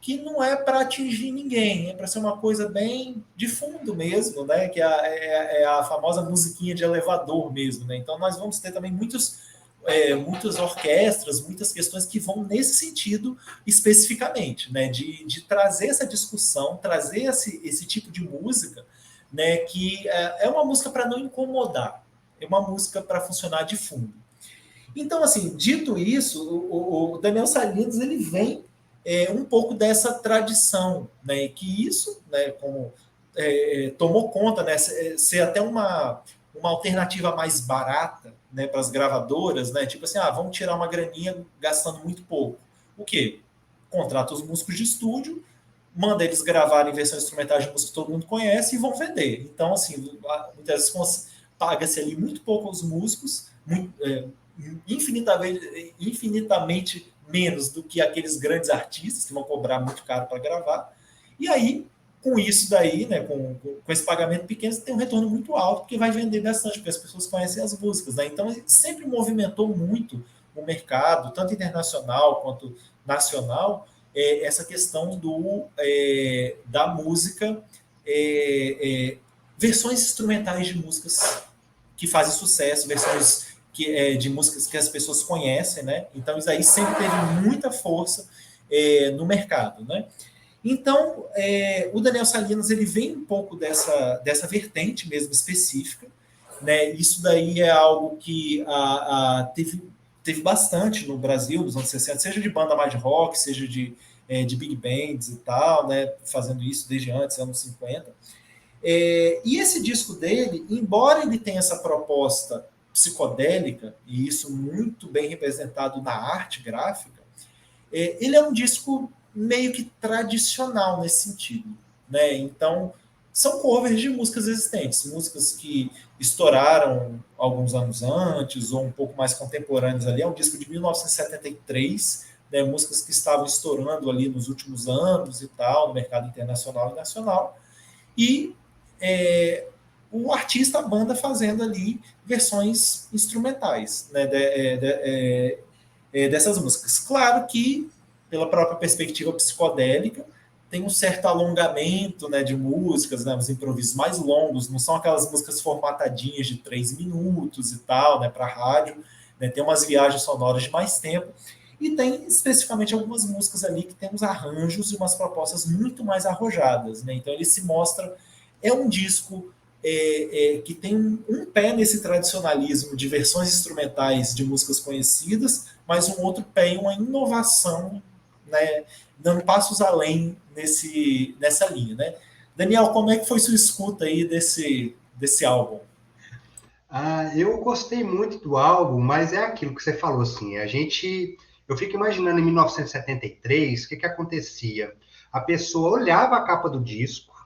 que não é para atingir ninguém, é para ser uma coisa bem de fundo mesmo, né? Que é a famosa musiquinha de elevador mesmo, né? Então nós vamos ter também muitas orquestras, muitas questões que vão nesse sentido especificamente, né? De trazer essa discussão, trazer esse tipo de música, né? Que é uma música para não incomodar, é uma música para funcionar de fundo. Então, assim, dito isso, o Daniel Salinas ele vem um pouco dessa tradição, né? E que isso, né? Como tomou conta, né? Ser até uma alternativa mais barata, né, para as gravadoras, né? Tipo assim, vamos tirar uma graninha gastando muito pouco. O quê? Contrata os músicos de estúdio, manda eles gravarem versões instrumentais de música que todo mundo conhece e vão vender. Então, assim, muitas vezes paga-se ali muito pouco aos músicos, infinitamente menos do que aqueles grandes artistas que vão cobrar muito caro para gravar. E aí, com isso daí, né, com esse pagamento pequeno, você tem um retorno muito alto, porque vai vender bastante, porque as pessoas conhecem as músicas, né? Então, ele sempre movimentou muito o mercado, tanto internacional quanto nacional, essa questão da música, versões instrumentais de músicas que fazem sucesso, versões de músicas que as pessoas conhecem, né? Então, isso aí sempre teve muita força no mercado, né? Então, o Daniel Salinas ele vem um pouco dessa vertente mesmo específica, né? Isso daí é algo que teve bastante no Brasil nos anos 60, seja de banda mais de rock, seja de big bands e tal, né? Fazendo isso desde antes, anos 50. E esse disco dele, embora ele tenha essa proposta psicodélica, e isso muito bem representado na arte gráfica, ele é um disco meio que tradicional nesse sentido, né? Então, são covers de músicas existentes, músicas que estouraram alguns anos antes, ou um pouco mais contemporâneas ali. É um disco de 1973, né? Músicas que estavam estourando ali nos últimos anos e tal, no mercado internacional e nacional. E o artista, a banda, fazendo ali versões instrumentais, né, dessas músicas. Claro que, pela própria perspectiva psicodélica, tem um certo alongamento, né, de músicas, né, os improvisos mais longos, não são aquelas músicas formatadinhas de 3 minutos e tal, né, para rádio, né, tem umas viagens sonoras de mais tempo, e tem especificamente algumas músicas ali que tem uns arranjos e umas propostas muito mais arrojadas, né, então ele se mostra, é um disco que tem um pé nesse tradicionalismo de versões instrumentais de músicas conhecidas, mas um outro pé em uma inovação, né, dando passos além nessa linha, né? Daniel, como é que foi sua escuta aí desse álbum? Eu gostei muito do álbum, mas é aquilo que você falou, assim, eu fico imaginando em 1973, o que acontecia? A pessoa olhava a capa do disco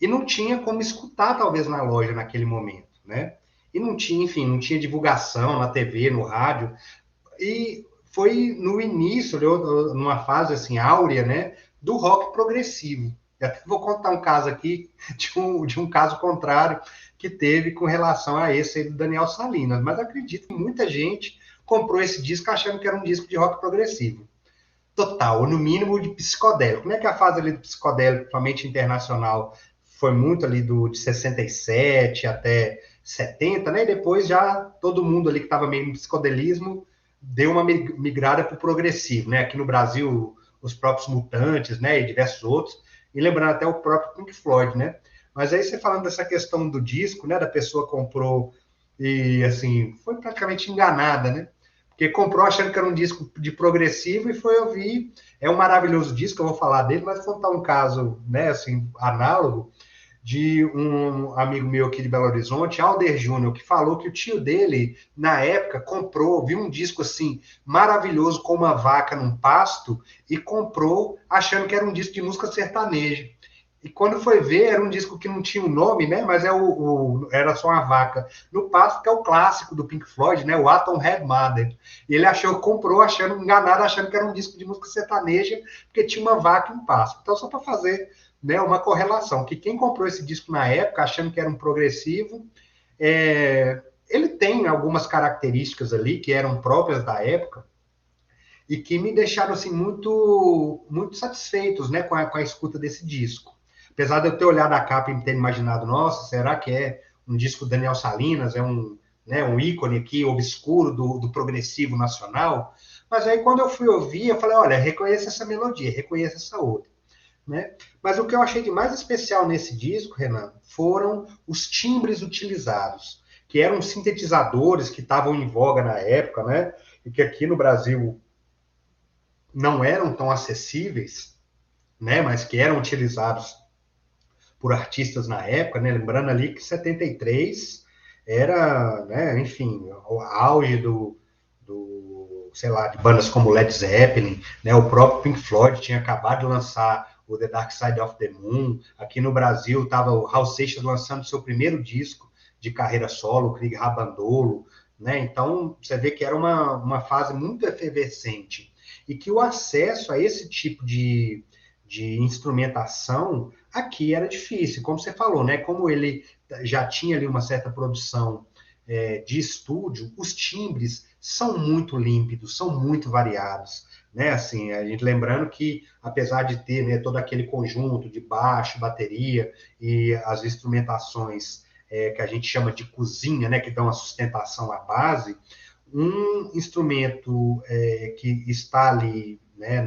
e não tinha como escutar, talvez, na loja naquele momento, né? E não tinha, enfim, não tinha divulgação na TV, no rádio, e foi no início, numa fase assim áurea, né, do rock progressivo. Eu até vou contar um caso aqui de um caso contrário que teve com relação a esse aí do Daniel Salinas, mas acredito que muita gente comprou esse disco achando que era um disco de rock progressivo. Total, ou no mínimo de psicodélico. Como é que a fase ali do psicodélico, principalmente internacional, foi muito ali de 67 até 70, né? E depois já todo mundo ali que estava meio no psicodelismo deu uma migrada para o progressivo, né? Aqui no Brasil, os próprios Mutantes, né? E diversos outros, e lembrando até o próprio Pink Floyd, né? Mas aí você falando dessa questão do disco, né? Da pessoa comprou e, assim, foi praticamente enganada, né? Porque comprou achando que era um disco de progressivo e foi ouvir. É um maravilhoso disco, eu vou falar dele, mas vou contar um caso, né? Assim, análogo, de um amigo meu aqui de Belo Horizonte, Alder Júnior, que falou que o tio dele, na época, viu um disco assim, maravilhoso, com uma vaca num pasto, e comprou achando que era um disco de música sertaneja. E quando foi ver, era um disco que não tinha um nome, né? Mas era só uma vaca no pasto, que é o clássico do Pink Floyd, né? O Atom Head Mother. E ele comprou enganado, achando que era um disco de música sertaneja, porque tinha uma vaca em pasto. Então, só para fazer, né, uma correlação, que quem comprou esse disco na época, achando que era um progressivo, ele tem algumas características ali que eram próprias da época, e que me deixaram assim muito muito satisfeitos, né, com a escuta desse disco. Apesar de eu ter olhado a capa e ter imaginado, nossa, será que é um disco do Daniel Salinas, é um ícone aqui obscuro do progressivo nacional? Mas aí quando eu fui ouvir, eu falei, olha, reconheça essa melodia, reconheça essa outra, né? Mas o que eu achei de mais especial nesse disco, Renan, foram os timbres utilizados, que eram sintetizadores que estavam em voga na época, né? E que aqui no Brasil não eram tão acessíveis, né, mas que eram utilizados por artistas na época, né, lembrando ali que 73 era, né, enfim, o auge sei lá, de bandas como Led Zeppelin, né, o próprio Pink Floyd tinha acabado de lançar o The Dark Side of the Moon, aqui no Brasil estava o Raul Seixas lançando seu primeiro disco de carreira solo, o Krieg Rabandolo, né, então você vê que era uma fase muito efervescente, e que o acesso a esse tipo de instrumentação aqui era difícil, como você falou, né? Como ele já tinha ali uma certa produção de estúdio, os timbres são muito límpidos, são muito variados, né? Assim, a gente lembrando que apesar de ter, né, todo aquele conjunto de baixo, bateria e as instrumentações que a gente chama de cozinha, né, que dão a sustentação à base, um instrumento que está ali, né,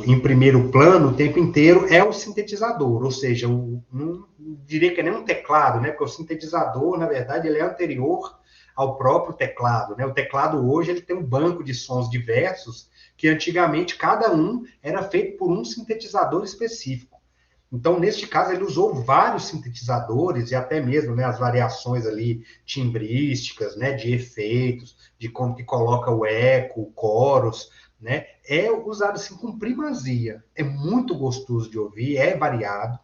em primeiro plano o tempo inteiro é o sintetizador, ou seja, não diria que é nem um teclado, né? Porque o sintetizador, na verdade, ele é anterior ao próprio teclado, né? O teclado hoje ele tem um banco de sons diversos que antigamente cada um era feito por um sintetizador específico. Então, neste caso, ele usou vários sintetizadores e até mesmo, né, as variações ali timbrísticas, né, de efeitos, de como que coloca o eco, o chorus, né, é usado assim com primazia. É muito gostoso de ouvir, é variado,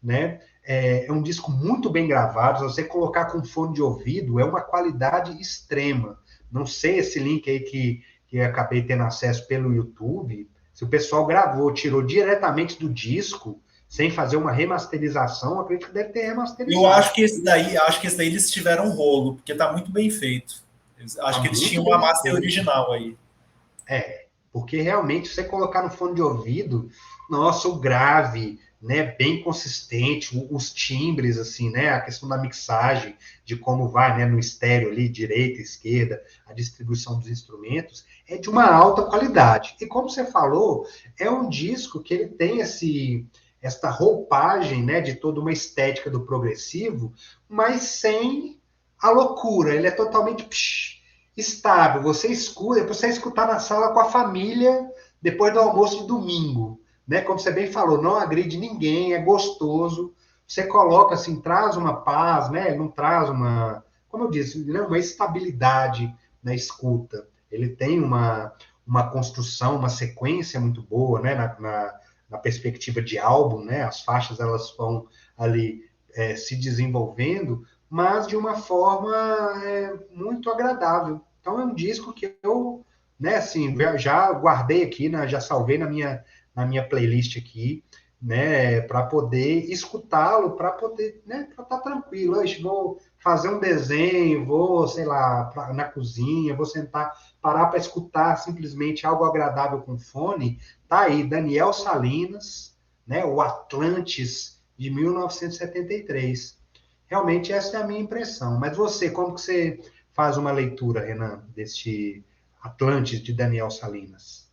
né, é um disco muito bem gravado. Se você colocar com fone de ouvido, é uma qualidade extrema. Não sei esse link aí que eu acabei tendo acesso pelo YouTube, se o pessoal gravou, tirou diretamente do disco, sem fazer uma remasterização, acredito que deve ter Eu remasterizado. acho que esse daí eles tiveram um rolo, porque tá muito bem feito. Acho Tá que eles muito tinham bem uma master feito. original aí. Porque realmente, se você colocar no fone de ouvido, nossa, o grave, né, bem consistente, os timbres, assim, né, a questão da mixagem, de como vai, né, no estéreo ali, direita, esquerda, a distribuição dos instrumentos, é de uma alta qualidade. E como você falou, é um disco que ele tem esta roupagem, né, de toda uma estética do progressivo, mas sem a loucura. Ele é totalmente estável. Você escuta, depois você escutar na sala com a família depois do almoço de domingo, né? Como você bem falou, não agride ninguém, é gostoso. Você coloca assim, traz uma paz, né? Ele não traz como eu disse, né? Uma estabilidade na escuta. Ele tem uma construção, uma sequência muito boa, né? Na perspectiva de álbum, né? As faixas elas vão ali se desenvolvendo, mas de uma forma muito agradável. Então é um disco que eu, né, assim, já guardei aqui, né, já salvei na minha playlist aqui, né, para poder escutá-lo, para poder, né, para estar tranquilo. Hoje vou fazer um desenho, vou, sei lá, na cozinha, vou sentar, parar para escutar simplesmente algo agradável com fone. Tá aí, Daniel Salinas, né, o Atlantis de 1973. Realmente essa é a minha impressão. Mas você, como que você faz uma leitura, Renan, deste Atlantis de Daniel Salinas?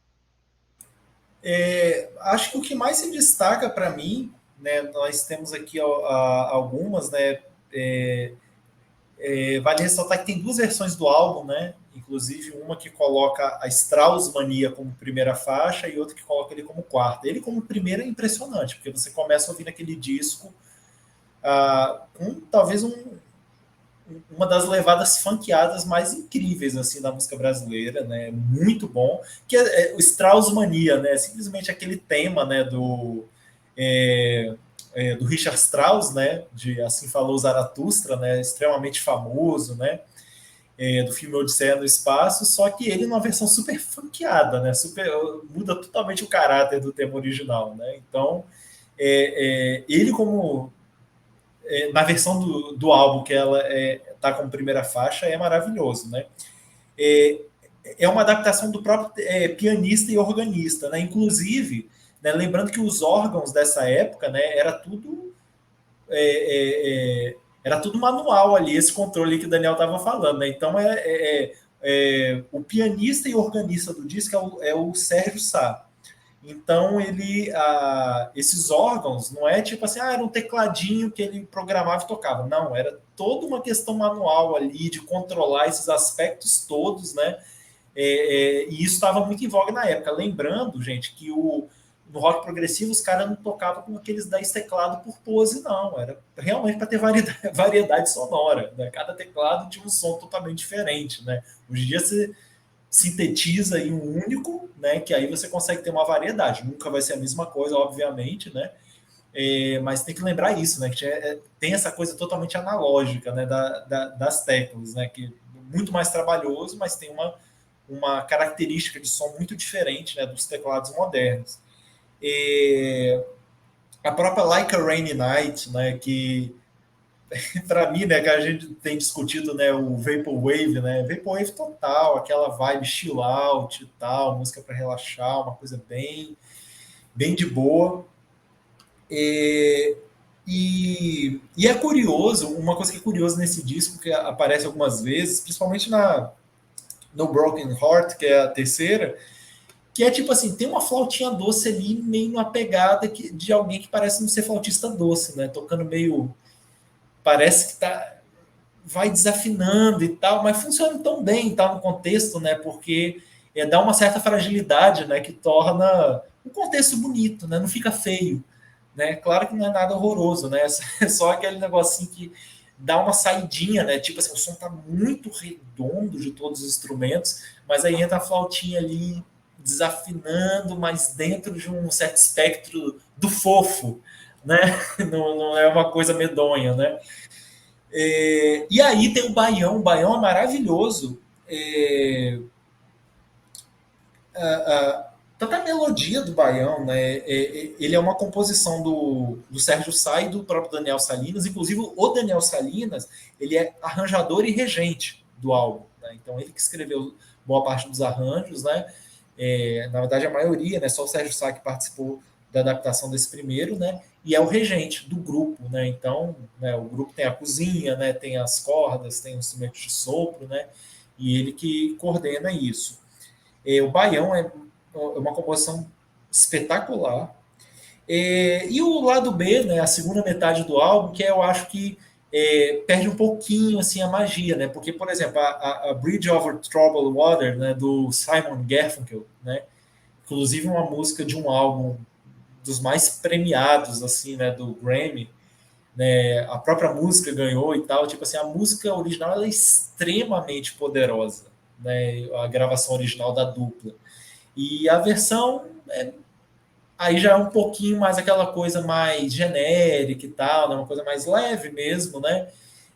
Acho que o que mais se destaca para mim, né, nós temos aqui algumas, né, vale ressaltar que tem duas versões do álbum, né, inclusive uma que coloca a Strauss Mania como primeira faixa e outra que coloca ele como quarta. Ele como primeira é impressionante, porque você começa ouvindo aquele disco com talvez uma das levadas funkeadas mais incríveis assim da música brasileira, né? Muito bom, que é o Strauss Mania, né? Simplesmente aquele tema, né? Do Richard Strauss, né? De Assim Falou Zaratustra, né? Extremamente famoso, né? Do filme Odisseia no Espaço, só que ele numa versão super funkeada, né? Muda totalmente o caráter do tema original, né? Então, ele como na versão do álbum que ela tá como primeira faixa é maravilhoso, né? É, é uma adaptação do próprio pianista e organista, né? Inclusive, né, lembrando que os órgãos dessa época, né, era tudo manual ali, esse controle que o Daniel estava falando, né? Então o pianista e organista do disco é o Sérgio Sá. Então esses órgãos não é tipo assim, era um tecladinho que ele programava e tocava. Não, era toda uma questão manual ali de controlar esses aspectos todos, né? E isso estava muito em voga na época. Lembrando, gente, que no rock progressivo os caras não tocavam com aqueles 10 teclados por pose, não. Era realmente para ter variedade sonora. Né? Cada teclado tinha um som totalmente diferente. Né? Hoje em dia você sintetiza em um único, né? Que aí você consegue ter uma variedade. Nunca vai ser a mesma coisa, obviamente, né? Mas tem que lembrar isso, né? Que tem essa coisa totalmente analógica, né? Das teclas, né? Que é muito mais trabalhoso, mas tem uma característica de som muito diferente, né? Dos teclados modernos. A própria Like a Rainy Night, né? Que para mim, né, que a gente tem discutido, né, o Vaporwave, né, Vaporwave total, aquela vibe chill out e tal, música para relaxar, uma coisa bem, bem de boa. E é curioso, uma coisa que é curiosa nesse disco, que aparece algumas vezes, principalmente no Broken Heart, que é a terceira, que é tipo assim, tem uma flautinha doce ali, meio na pegada de alguém que parece não ser flautista doce, né, tocando meio... Parece que vai desafinando e tal, mas funciona tão bem, tá no contexto, né? Porque dá uma certa fragilidade, né? Que torna o contexto bonito, né? Não fica feio, né? Claro que não é nada horroroso, né? É só aquele negocinho que dá uma saidinha, né? Tipo assim, o som tá muito redondo de todos os instrumentos, mas aí entra a flautinha ali desafinando, mas dentro de um certo espectro do fofo, né? Não é uma coisa medonha, né? E aí tem o Baião é maravilhoso. Tanta a melodia do Baião, né? Ele é uma composição do Sérgio Sá e do próprio Daniel Salinas. Inclusive, o Daniel Salinas ele é arranjador e regente do álbum. Né? Então, ele que escreveu boa parte dos arranjos, né? Na verdade, a maioria, né? Só o Sérgio Sá que participou da adaptação desse primeiro, né? E é o regente do grupo, né? Então, né, o grupo tem a cozinha, né? Tem as cordas, tem o instrumento de sopro, né? E ele que coordena isso. O Baião é uma composição espetacular. E o lado B, né, a segunda metade do álbum, que eu acho que perde um pouquinho assim a magia, né? Porque, por exemplo, a Bridge Over Troubled Water, né, do Simon Garfunkel, né? Inclusive uma música de um álbum dos mais premiados assim, né, do Grammy, né? A própria música ganhou e tal, tipo assim, a música original ela é extremamente poderosa, né? A gravação original da dupla. E a versão aí já é um pouquinho mais aquela coisa mais genérica e tal, né? Uma coisa mais leve mesmo, né?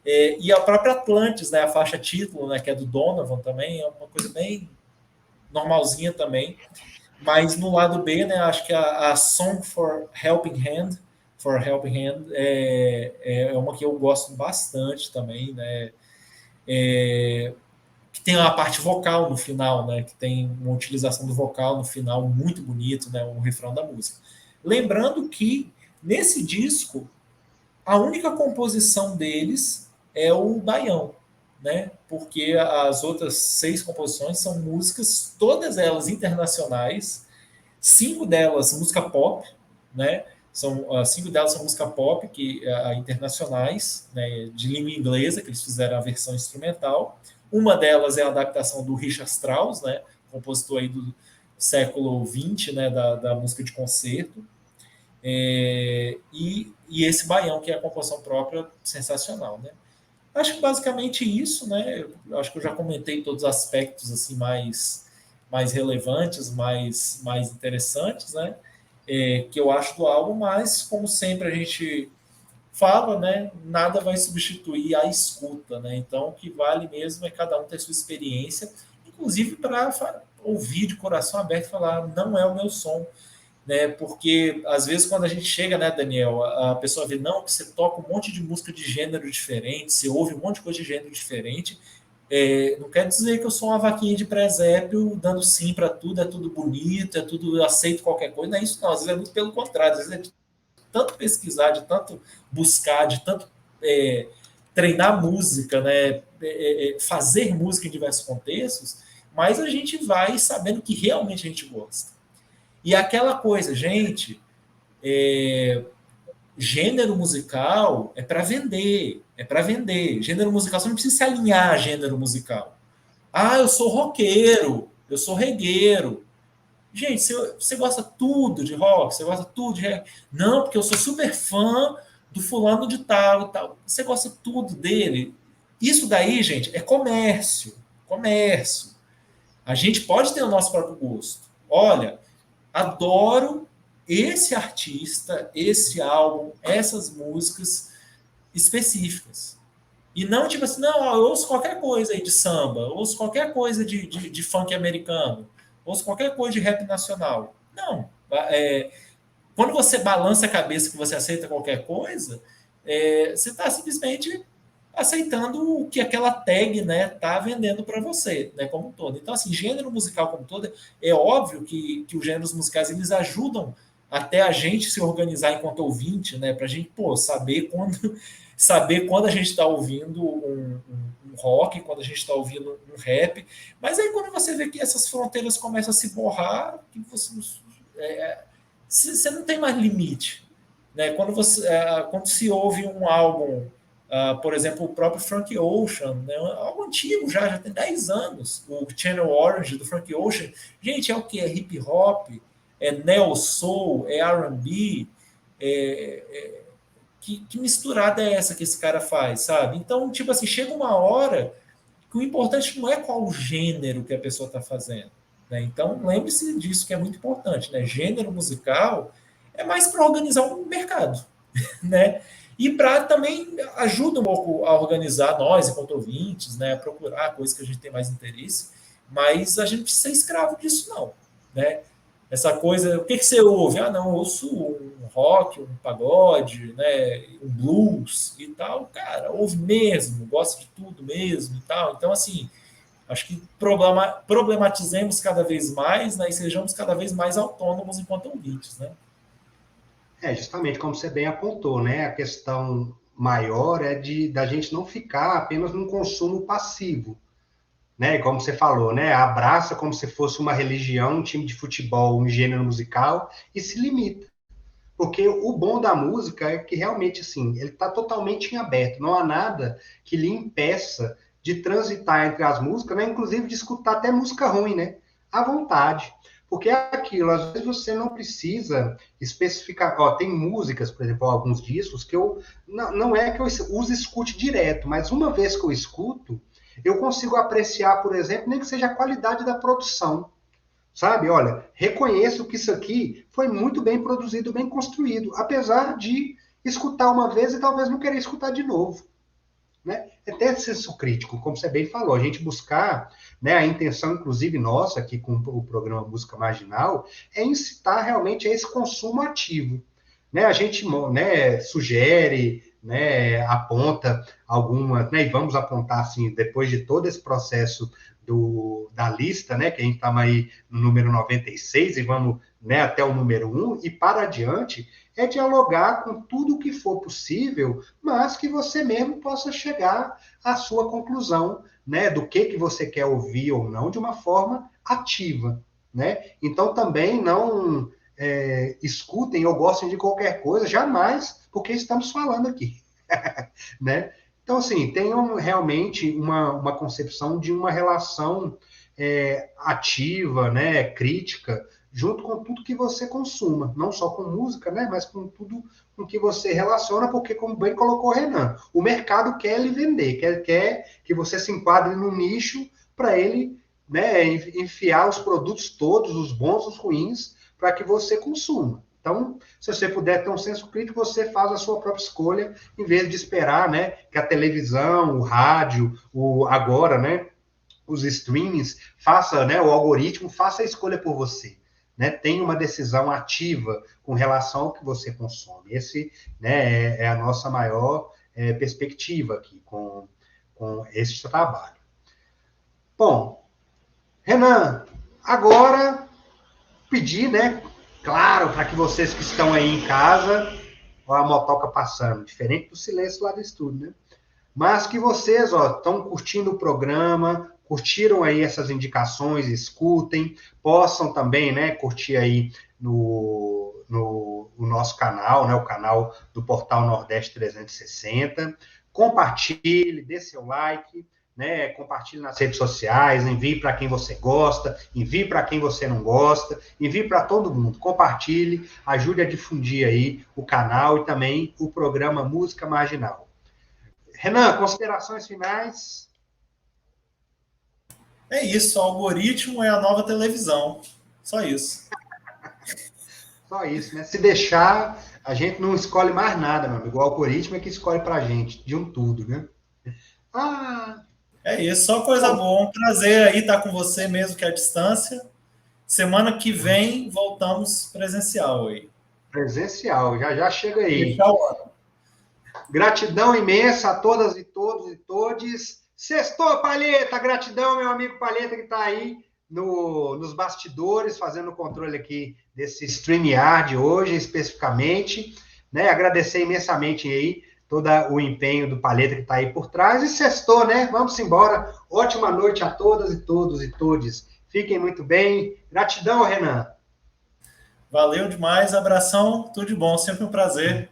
E a própria Atlantis, né? A faixa título, né? Que é do Donovan também, é uma coisa bem normalzinha também. Mas no lado B, né? Acho que a Song for Helping Hand é uma que eu gosto bastante também, né? Que tem uma parte vocal no final, né? Que tem uma utilização do vocal no final muito bonito, né? O refrão da música. Lembrando que nesse disco a única composição deles é o Baião, né? Porque as outras 6 composições são músicas, todas elas internacionais, 5 delas música pop, né? 5 delas são música pop que internacionais, né? De língua inglesa que eles fizeram a versão instrumental. Uma delas é a adaptação do Richard Strauss, né? Compositor aí do século XX, né? Da música de concerto. E esse Baião, que é a composição própria, sensacional, né? Acho que basicamente isso, né? Eu acho que eu já comentei todos os aspectos assim mais relevantes, mais interessantes, né? Que eu acho do álbum, mas como sempre a gente fala, né? Nada vai substituir a escuta, né? Então o que vale mesmo é cada um ter sua experiência, inclusive para ouvir de coração aberto e falar, não é o meu som, né? Porque às vezes quando a gente chega, né, Daniel, a pessoa vê, não, que você toca um monte de música de gênero diferente, você ouve um monte de coisa de gênero diferente. Não quer dizer que eu sou uma vaquinha de presépio dando sim para tudo, é tudo bonito, é tudo, eu aceito qualquer coisa. Não é isso, não. Às vezes é muito pelo contrário, às vezes é de tanto pesquisar, de tanto buscar, de tanto treinar música, né? Fazer música em diversos contextos, mas a gente vai sabendo que realmente a gente gosta. E aquela coisa, gente, gênero musical é para vender, é para vender. Gênero musical, você não precisa se alinhar a gênero musical. Ah, eu sou roqueiro, eu sou regueiro. Gente, você gosta tudo de rock, você gosta tudo de reggae. Não, porque eu sou super fã do fulano de tal e tal. Você gosta tudo dele. Isso daí, gente, é comércio. Comércio. A gente pode ter o nosso próprio gosto. Olha, adoro esse artista, esse álbum, essas músicas específicas. E não tipo assim, não, eu ouço qualquer coisa aí de samba, eu ouço qualquer coisa de funk americano, eu ouço qualquer coisa de rap nacional. Não. Quando você balança a cabeça que você aceita qualquer coisa, você está simplesmente aceitando o que aquela tag, né, tá vendendo para você, né, como um todo. Então, assim, gênero musical como um todo, é óbvio que os gêneros musicais eles ajudam até a gente se organizar enquanto ouvinte, né, para a gente, pô, saber quando a gente está ouvindo um rock, quando a gente está ouvindo um rap. Mas aí quando você vê que essas fronteiras começam a se borrar, que você não tem mais limite, né? Quando se ouve um álbum, por exemplo, o próprio Frank Ocean, né? Algo antigo já tem 10 anos, o Channel Orange do Frank Ocean, gente, é o que? É hip hop, é neo soul, é R&B, que misturada é essa que esse cara faz, sabe? Então, tipo assim, chega uma hora que o importante não é qual o gênero que a pessoa está fazendo, né? Então, lembre-se disso que é muito importante, né? Gênero musical é mais para organizar um mercado, né? E para também ajuda um pouco a organizar nós, enquanto ouvintes, né? A procurar coisas que a gente tem mais interesse, mas a gente não precisa ser escravo disso, não, né? Essa coisa, o que você ouve? Ah, não, eu ouço um rock, um pagode, né, um blues e tal. Cara, ouve mesmo, gosta de tudo mesmo e tal. Então, assim, acho que problematizemos cada vez mais, né, e sejamos cada vez mais autônomos enquanto ouvintes, né? Justamente como você bem apontou, né? A questão maior é da gente não ficar apenas num consumo passivo, né? Como você falou, né? Abraça como se fosse uma religião, um time de futebol, um gênero musical e se limita. Porque o bom da música é que realmente, assim, ele está totalmente em aberto. Não há nada que lhe impeça de transitar entre as músicas, né? Inclusive de escutar até música ruim, né? À vontade. Porque é aquilo, às vezes você não precisa especificar. Ó, tem músicas, por exemplo, alguns discos que eu. Não é que eu escute direto, mas uma vez que eu escuto, eu consigo apreciar, por exemplo, nem que seja a qualidade da produção. Sabe? Olha, reconheço que isso aqui foi muito bem produzido, bem construído, apesar de escutar uma vez e talvez não querer escutar de novo. Né? É até senso crítico, como você bem falou, a gente buscar, né, a intenção, inclusive nossa, aqui com o programa Música Marginal, é incitar realmente a esse consumo ativo. Né? A gente, né, sugere, né, aponta algumas, né, e vamos apontar assim, depois de todo esse processo da lista, né, que a gente está aí no número 96 e vamos, né, até o número 1, e para adiante, é dialogar com tudo que for possível, mas que você mesmo possa chegar à sua conclusão, né, do que você quer ouvir ou não, de uma forma ativa, né? Então também não escutem ou gostem de qualquer coisa, jamais, porque estamos falando aqui, né? Então, assim, tenham realmente uma concepção de uma relação ativa, né, crítica, junto com tudo que você consuma, não só com música, né, mas com tudo com que você relaciona, porque, como bem colocou o Renan, o mercado quer lhe vender, quer que você se enquadre num nicho para ele, né, enfiar os produtos todos, os bons, os ruins, para que você consuma. Então, se você puder ter um senso crítico, você faz a sua própria escolha, em vez de esperar, né, que a televisão, o rádio, agora, né, os streamings, faça, né, o algoritmo faça a escolha por você. Né, tenha uma decisão ativa com relação ao que você consome. Esse, né, é a nossa maior perspectiva aqui com esse trabalho. Bom, Renan, agora pedir, né, claro, para que vocês que estão aí em casa, ó, a motoca passando, diferente do silêncio lá do estúdio, né? Mas que vocês, ó, estão curtindo o programa, curtiram aí essas indicações, escutem, possam também, né, curtir aí no nosso canal, né, o canal do Portal Nordeste 360, compartilhe, dê seu like, né, compartilhe nas redes sociais, envie para quem você gosta, envie para quem você não gosta, envie para todo mundo, compartilhe, ajude a difundir aí o canal e também o programa Música Marginal. Renan, considerações finais? É isso, o algoritmo é a nova televisão. Só isso. Só isso, né? Se deixar, a gente não escolhe mais nada, meu amigo. O algoritmo é que escolhe pra gente, de um tudo, né? É isso, só coisa boa. Um prazer aí estar com você mesmo que à distância. Semana que vem voltamos presencial aí. Presencial, já chega aí. Fechar o ano. Gratidão imensa a todas e todos e todes. Sextou, Palheta! Gratidão, meu amigo Palheta, que está aí nos bastidores, fazendo o controle aqui desse StreamYard hoje, especificamente. Né? Agradecer imensamente aí todo o empenho do Palheta que está aí por trás. E sextou, né? Vamos embora. Ótima noite a todas e todos e todes. Fiquem muito bem. Gratidão, Renan. Valeu demais. Abração. Tudo de bom. Sempre um prazer.